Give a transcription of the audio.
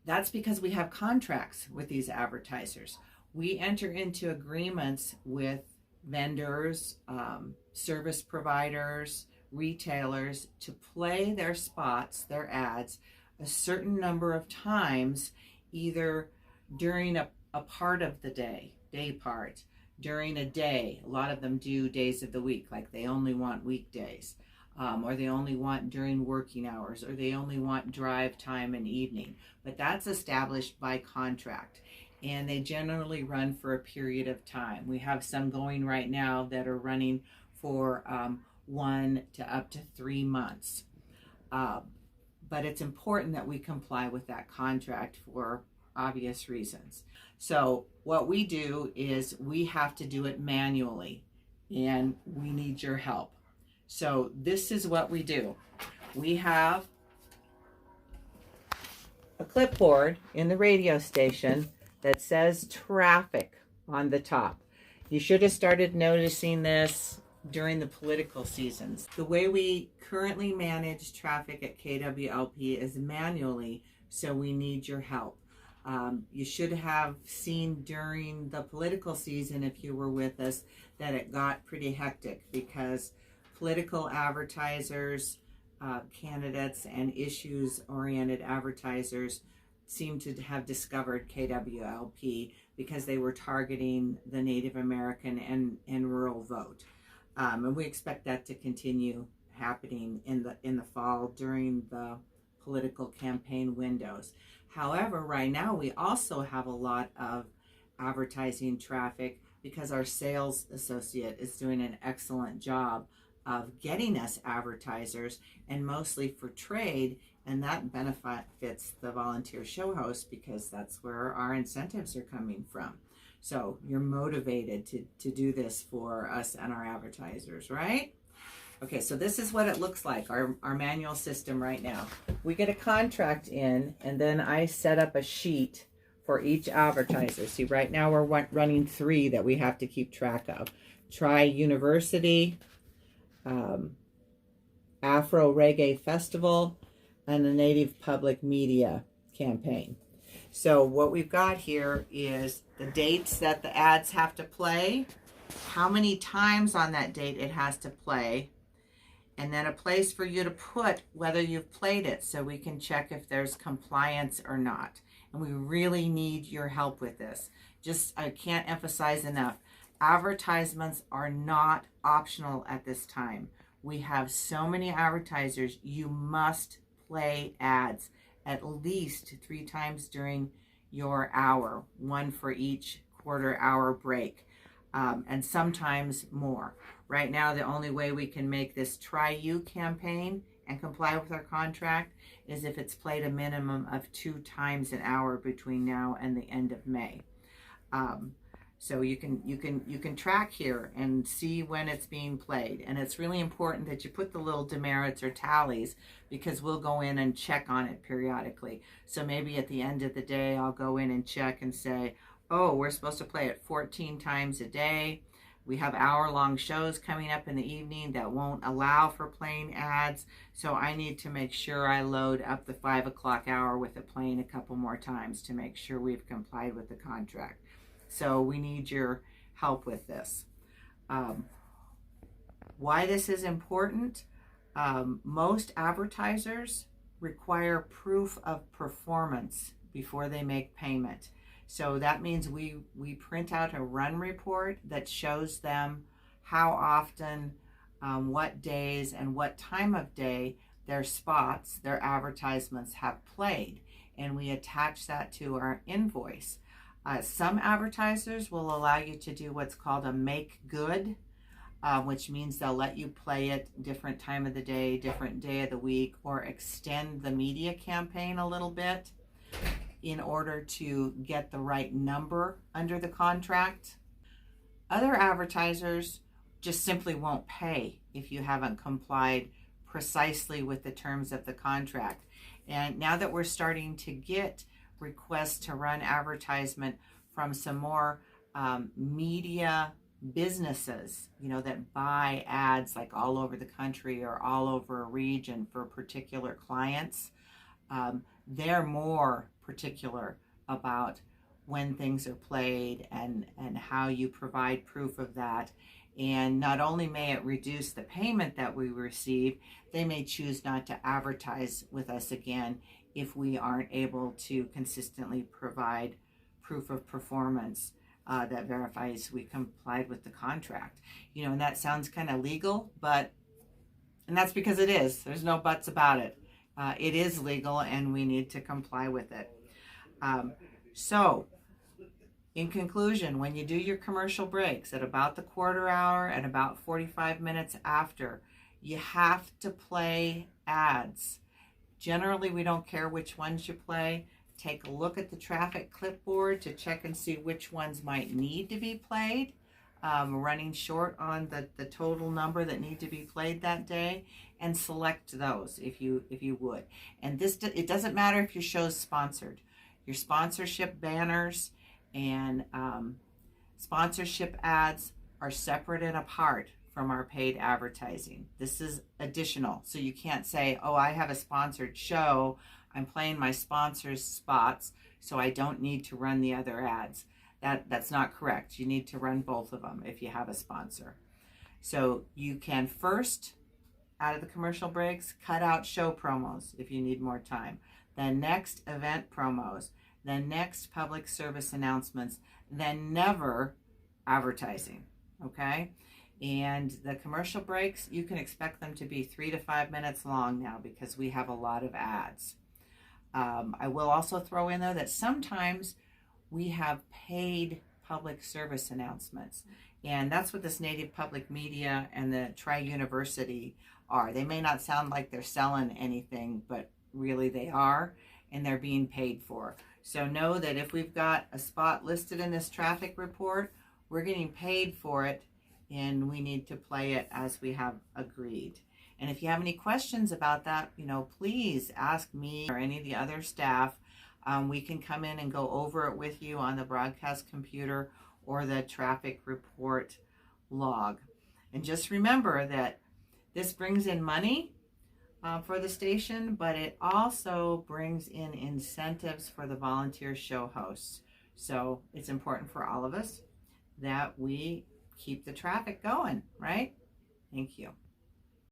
That's because we have contracts with these advertisers. We enter into agreements with vendors, service providers, retailers to play their spots, their ads, a certain number of times, either during a part of the day part, during a day. A lot of them do days of the week, like they only want weekdays, or they only want during working hours, or they only want drive time and evening. But that's established by contract, and they generally run for a period of time. We have some going right now that are running for 1 to up to 3 months. Uh, but it's important that we comply with that contract for obvious reasons. So what we do is we have to do it manually, and we need your help. So this is what we do. We have a clipboard in the radio station that says traffic on the top. You should have started noticing this during the political seasons. The way we currently manage traffic at KWLP is manually, so we need your help. You should have seen during the political season, if you were with us, that it got pretty hectic because political advertisers, candidates, and issues-oriented advertisers seem to have discovered KWLP because they were targeting the Native American and rural vote. And we expect that to continue happening in the fall during the political campaign windows. However, right now we also have a lot of advertising traffic because our sales associate is doing an excellent job of getting us advertisers, and mostly for trade, and that benefits the volunteer show host because that's where our incentives are coming from. So you're motivated to do this for us and our advertisers, right? Okay, so this is what it looks like, our manual system right now. We get a contract in, and then I set up a sheet for each advertiser. See, right now we're running 3 that we have to keep track of. Tri-University, Afro Reggae Festival, and the Native Public Media campaign. So what we've got here is the dates that the ads have to play, how many times on that date it has to play, and then a place for you to put whether you've played it so we can check if there's compliance or not. And we really need your help with this. I can't emphasize enough, advertisements are not optional at this time. We have so many advertisers, you must play ads at least 3 times during your hour, 1 for each quarter hour break, and sometimes more. Right now, the only way we can make this Try You campaign and comply with our contract is if it's played a minimum of 2 times an hour between now and the end of May. So you can track here and see when it's being played. And it's really important that you put the little demerits or tallies because we'll go in and check on it periodically. So maybe at the end of the day, I'll go in and check and say, oh, we're supposed to play it 14 times a day. We have hour-long shows coming up in the evening that won't allow for playing ads. So I need to make sure I load up the 5 o'clock hour with it playing a couple more times to make sure we've complied with the contract. So we need your help with this. Why this is important, most advertisers require proof of performance before they make payment. So that means we print out a run report that shows them how often, what days, and what time of day their spots, their advertisements have played. And we attach that to our invoice. Some advertisers will allow you to do what's called a make good, which means they'll let you play it different time of the day, different day of the week, or extend the media campaign a little bit in order to get the right number under the contract. Other advertisers just simply won't pay if you haven't complied precisely with the terms of the contract. And now that we're starting to get requests to run advertisement from some more media businesses, that buy ads like all over the country or all over a region for particular clients, they're more particular about when things are played and how you provide proof of that. And not only may it reduce the payment that we receive, they may choose not to advertise with us again if we aren't able to consistently provide proof of performance that verifies we complied with the contract. You know, and that sounds kind of legal, and that's because it is. There's no buts about it. It is legal and we need to comply with it. So, in conclusion, when you do your commercial breaks at about the quarter hour and about 45 minutes after, you have to play ads. Generally, we don't care which ones you play. Take a look at the traffic clipboard to check and see which ones might need to be played. Running short on the total number that need to be played that day, and select those if you would. And it doesn't matter if your show's sponsored. Your sponsorship banners and sponsorship ads are separate and apart from our paid advertising. This is additional. So you can't say, oh, I have a sponsored show, I'm playing my sponsor's spots, so I don't need to run the other ads. That's not correct. You need to run both of them if you have a sponsor. So you can first, out of the commercial breaks, cut out show promos if you need more time. Then next, event promos. Then next, public service announcements. Then never advertising, okay? And the commercial breaks, you can expect them to be 3 to 5 minutes long now because we have a lot of ads. I will also throw in there that sometimes we have paid public service announcements. And that's what this Native Public Media and the Tri-University are. They may not sound like they're selling anything, but really they are, and they're being paid for. So know that if we've got a spot listed in this traffic report, we're getting paid for it, and we need to play it as we have agreed. And if you have any questions about that, please ask me or any of the other staff. We can come in and go over it with you on the broadcast computer or the traffic report log. And just remember that this brings in money for the station, but it also brings in incentives for the volunteer show hosts. So it's important for all of us that we keep the traffic going, right? Thank you.